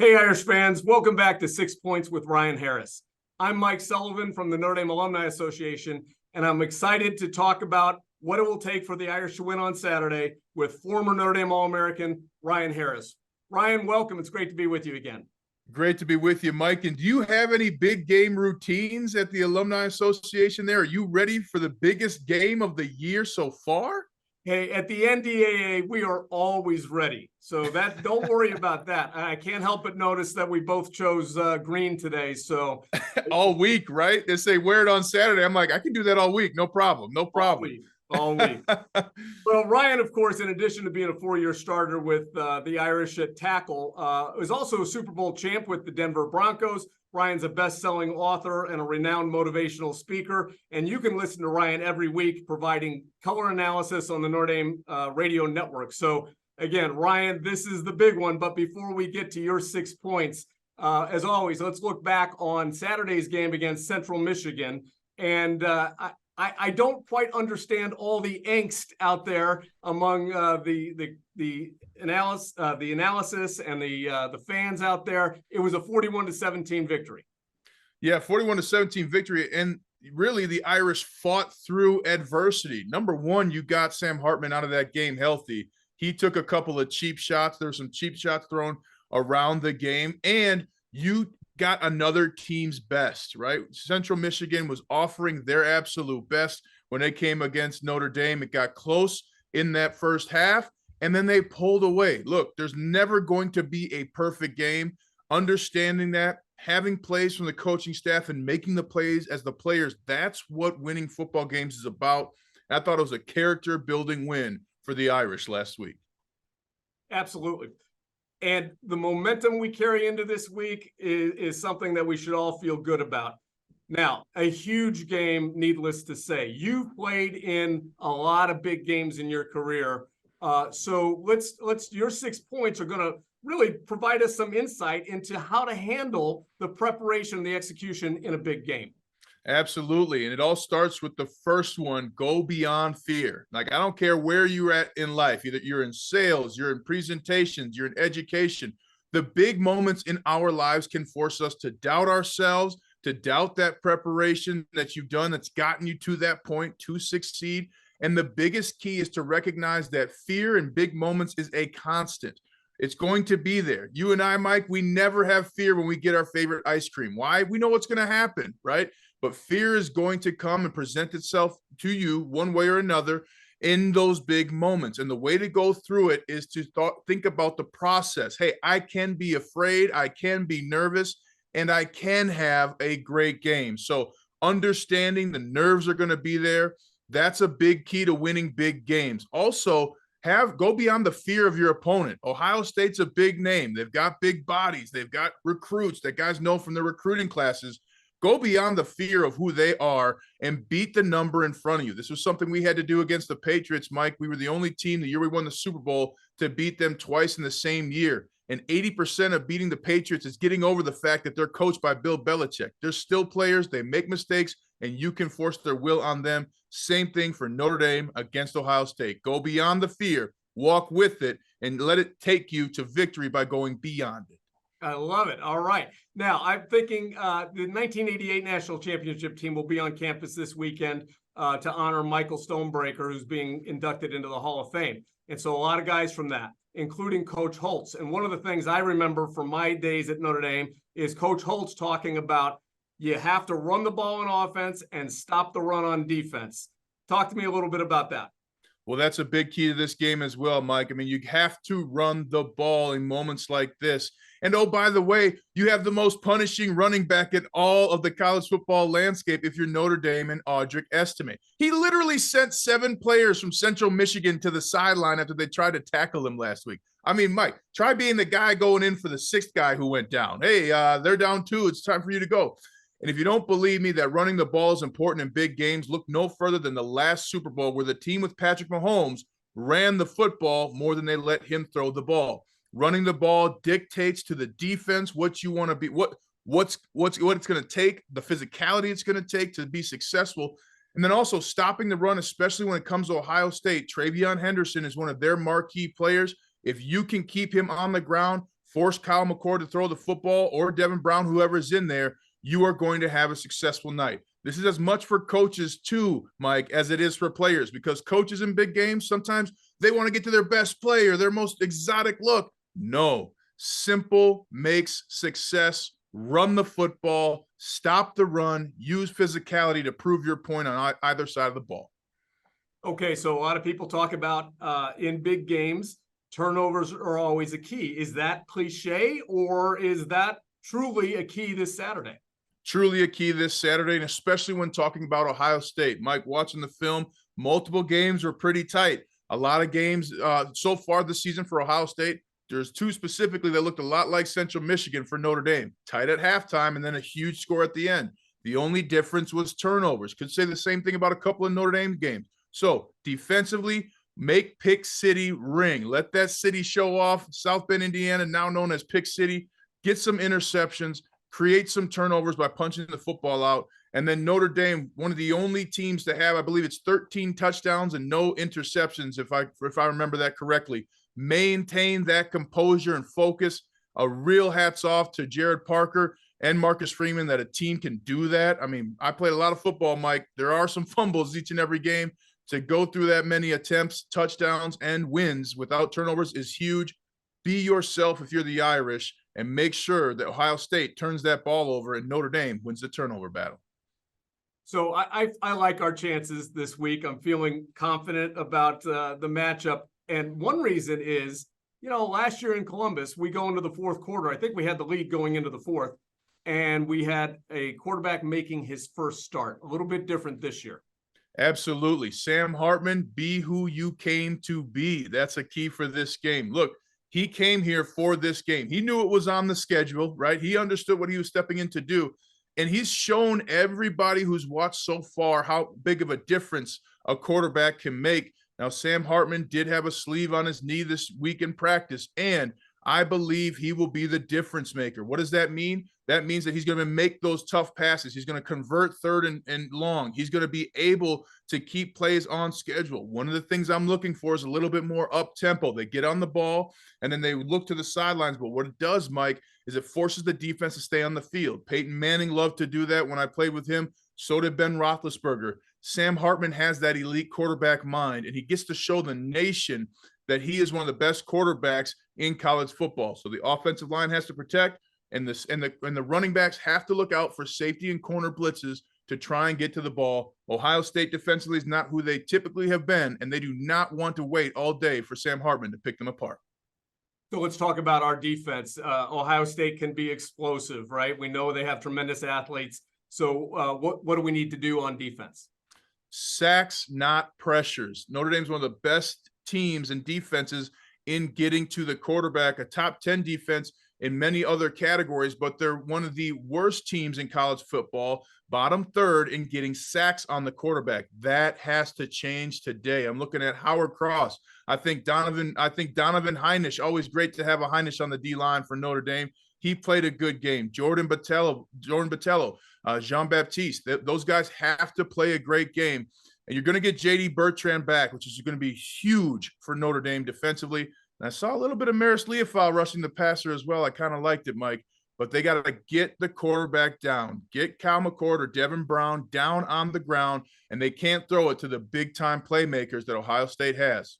Hey, Irish fans, welcome back to 6 Points with Ryan Harris. I'm Mike Sullivan from the Notre Dame Alumni Association, and I'm excited to talk about what it will take for the Irish to win on Saturday with former Notre Dame All-American Ryan Harris. Ryan, welcome. It's great to be with you again. Great to be with you, Mike. And do you have any big game routines at the Alumni Association there? Are you ready for the biggest game of the year so far? Hey, at the NDAA, we are always ready. So don't worry about that. I can't help but notice that we both chose green today. So all week, right? They say wear it on Saturday. I'm like, I can do that all week. No problem. No problem. All week. Well, Ryan, of course, in addition to being a four-year starter with the Irish at tackle, is also a Super Bowl champ with the Denver Broncos. Ryan's a best-selling author and a renowned motivational speaker, and you can listen to Ryan every week providing color analysis on the Notre Dame radio network. So, again, Ryan, this is the big one, but before we get to your 6 points, as always, let's look back on Saturday's game against Central Michigan, and I don't quite understand all the angst out there among the analysis and the fans out there. It was a 41-17 victory. Yeah, 41-17 victory, and really the Irish fought through adversity. Number one, you got Sam Hartman out of that game healthy. He took a couple of cheap shots. There were some cheap shots thrown around the game, and you got another team's best, right? Central Michigan was offering their absolute best when they came against Notre Dame. It got close in that first half, and then they pulled away. Look, there's never going to be a perfect game. Understanding that, having plays from the coaching staff and making the plays as the players, that's what winning football games is about. I thought it was a character-building win for the Irish last week. Absolutely. And the momentum we carry into this week is something that we should all feel good about. Now, a huge game, needless to say. You've played in a lot of big games in your career. So your 6 points are going to really provide us some insight into how to handle the preparation and the execution in a big game. Absolutely. And it all starts with the first one, go beyond fear. Like, I don't care where you're at in life, either you're in sales, you're in presentations, you're in education. The big moments in our lives can force us to doubt ourselves, to doubt that preparation that you've done that's gotten you to that point to succeed. And the biggest key is to recognize that fear in big moments is a constant. It's going to be there. You and I, Mike, we never have fear when we get our favorite ice cream. Why? We know what's going to happen, right? But fear is going to come and present itself to you one way or another in those big moments. And the way to go through it is to think about the process. Hey, I can be afraid, I can be nervous, and I can have a great game. So understanding the nerves are going to be there, that's a big key to winning big games. Also, go beyond the fear of your opponent. Ohio State's a big name. They've got big bodies. They've got recruits that guys know from their recruiting classes. Go beyond the fear of who they are and beat the number in front of you. This was something we had to do against the Patriots, Mike. We were the only team the year we won the Super Bowl to beat them twice in the same year. And 80% of beating the Patriots is getting over the fact that they're coached by Bill Belichick. They're still players. They make mistakes, and you can force their will on them. Same thing for Notre Dame against Ohio State. Go beyond the fear, walk with it, and let it take you to victory by going beyond it. I love it. All right. Now, I'm thinking the 1988 National Championship team will be on campus this weekend to honor Michael Stonebreaker, who's being inducted into the Hall of Fame. And so a lot of guys from that, including Coach Holtz. And one of the things I remember from my days at Notre Dame is Coach Holtz talking about you have to run the ball on offense and stop the run on defense. Talk to me a little bit about that. Well, that's a big key to this game as well, Mike. I mean, you have to run the ball in moments like this. And oh, by the way, you have the most punishing running back in all of the college football landscape if you're Notre Dame and Audric Estime. He literally sent 7 players from Central Michigan to the sideline after they tried to tackle him last week. I mean, Mike, try being the guy going in for the 6th guy who went down. Hey, they're down 2. It's time for you to go. And if you don't believe me that running the ball is important in big games, look no further than the last Super Bowl where the team with Patrick Mahomes ran the football more than they let him throw the ball. Running the ball dictates to the defense what you want to be, what it's going to take, the physicality it's going to take to be successful. And then also stopping the run, especially when it comes to Ohio State. TreVeyon Henderson is one of their marquee players. If you can keep him on the ground, force Kyle McCord to throw the football or Devin Brown, whoever is in there, you are going to have a successful night. This is as much for coaches too, Mike, as it is for players, because coaches in big games, sometimes they want to get to their best play or their most exotic look. No, simple makes success. Run the football, stop the run, use physicality to prove your point on either side of the ball. Okay, so a lot of people talk about in big games, turnovers are always a key. Is that cliche, or is that truly a key this Saturday? Truly a key this Saturday, and especially when talking about Ohio State. Mike, watching the film, multiple games were pretty tight. A lot of games so far this season for Ohio State. There's two specifically that looked a lot like Central Michigan for Notre Dame. Tight at halftime and then a huge score at the end. The only difference was turnovers. Could say the same thing about a couple of Notre Dame games. So defensively, make Pick City ring. Let that city show off. South Bend, Indiana, now known as Pick City. Get some interceptions. Create some turnovers by punching the football out. And then Notre Dame, one of the only teams to have, I believe it's 13 touchdowns and no interceptions, if I remember that correctly. Maintain that composure and focus. A real hats off to Jared Parker and Marcus Freeman that a team can do that. I mean, I played a lot of football, Mike. There are some fumbles each and every game. To go through that many attempts, touchdowns, and wins without turnovers is huge. Be yourself if you're the Irish, and make sure that Ohio State turns that ball over and Notre Dame wins the turnover battle. So I like our chances this week. I'm feeling confident about the matchup. And one reason is, last year in Columbus, we go into the fourth quarter. I think we had the lead going into the fourth, and we had a quarterback making his first start. A little bit different this year. Absolutely. Sam Hartman, be who you came to be. That's a key for this game. Look, he came here for this game. He knew it was on the schedule, right? He understood what he was stepping in to do. And he's shown everybody who's watched so far how big of a difference a quarterback can make. Now, Sam Hartman did have a sleeve on his knee this week in practice, and I believe he will be the difference maker. What does that mean? That means that he's going to make those tough passes. He's going to convert third and long. He's going to be able to keep plays on schedule. One of the things I'm looking for is a little bit more up tempo. They get on the ball and then they look to the sidelines. But what it does, Mike, is it forces the defense to stay on the field. Peyton Manning loved to do that when I played with him. So did Ben Roethlisberger. Sam Hartman has that elite quarterback mind, and he gets to show the nation that he is one of the best quarterbacks in college football. So the offensive line has to protect, and the running backs have to look out for safety and corner blitzes to try and get to the ball. Ohio State defensively is not who they typically have been, and they do not want to wait all day for Sam Hartman to pick them apart. So let's talk about our defense. Ohio State can be explosive, right? We know they have tremendous athletes. So what do we need to do on defense? Sacks, not pressures. Notre Dame's one of the best teams and defenses in getting to the quarterback, a top 10 defense in many other categories, but they're one of the worst teams in college football, bottom third in getting sacks on the quarterback. That has to change today. I'm looking at Howard Cross. I think Donovan Heinisch, always great to have a Heinisch on the D-line for Notre Dame. He played a good game. Jordan Botello, Jean-Baptiste, those guys have to play a great game. And you're going to get J.D. Bertrand back, which is going to be huge for Notre Dame defensively. And I saw a little bit of Maris Leofau rushing the passer as well. I kind of liked it, Mike. But they got to get the quarterback down. Get Kyle McCord or Devin Brown down on the ground, and they can't throw it to the big-time playmakers that Ohio State has.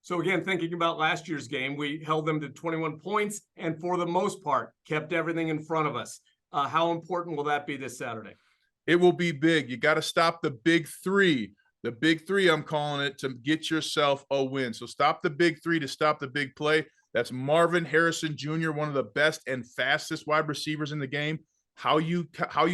So again, thinking about last year's game, we held them to 21 points and for the most part, kept everything in front of us. How important will that be this Saturday? It will be big. You got to stop the big three. The big three, I'm calling it, to get yourself a win. So stop the big three to stop the big play. That's Marvin Harrison Jr., one of the best and fastest wide receivers in the game. How you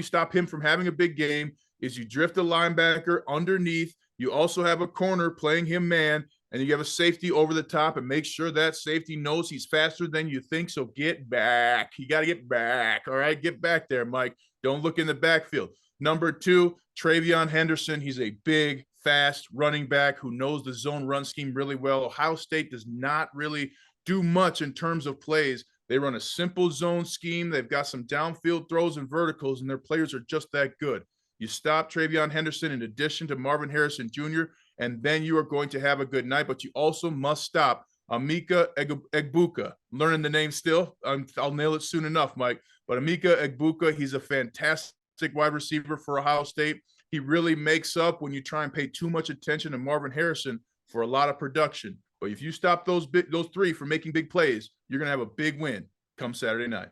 stop him from having a big game is you drift a linebacker underneath. You also have a corner playing him man, and you have a safety over the top, and make sure that safety knows he's faster than you think. So get back. You got to get back. All right, get back there, Mike. Don't look in the backfield. Number 2, Travion Henderson. He's a big, fast running back who knows the zone run scheme really well. Ohio State does not really do much in terms of plays. They run a simple zone scheme. They've got some downfield throws and verticals, and their players are just that good. You stop Travion Henderson in addition to Marvin Harrison Jr., and then you are going to have a good night. But you also must stop Emeka Egbuka. I'm learning the name still. I'll nail it soon enough, Mike. But Emeka Egbuka, he's a fantastic wide receiver for Ohio State. He really makes up when you try and pay too much attention to Marvin Harrison for a lot of production. But if you stop those three from making big plays, you're going to have a big win come Saturday night.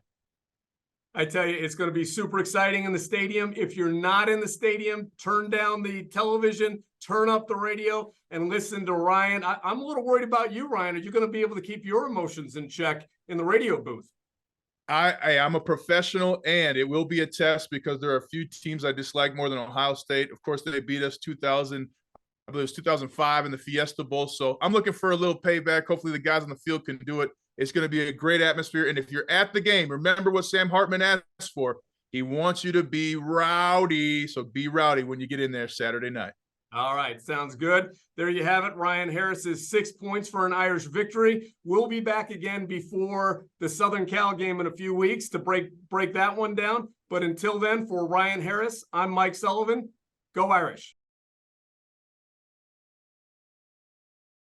I tell you, it's going to be super exciting in the stadium. If you're not in the stadium, turn down the television, turn up the radio, and listen to Ryan. I'm a little worried about you, Ryan. Are you going to be able to keep your emotions in check in the radio booth? I'm a professional, and it will be a test because there are a few teams I dislike more than Ohio State. Of course, they beat us 2000. I believe it was 2005 in the Fiesta Bowl. So I'm looking for a little payback. Hopefully the guys on the field can do it. It's going to be a great atmosphere. And if you're at the game, remember what Sam Hartman asked for. He wants you to be rowdy. So be rowdy when you get in there Saturday night. All right, sounds good. There you have it. Ryan Harris's 6 points for an Irish victory. We'll be back again before the Southern Cal game in a few weeks to break that one down. But until then, for Ryan Harris, I'm Mike Sullivan. Go Irish.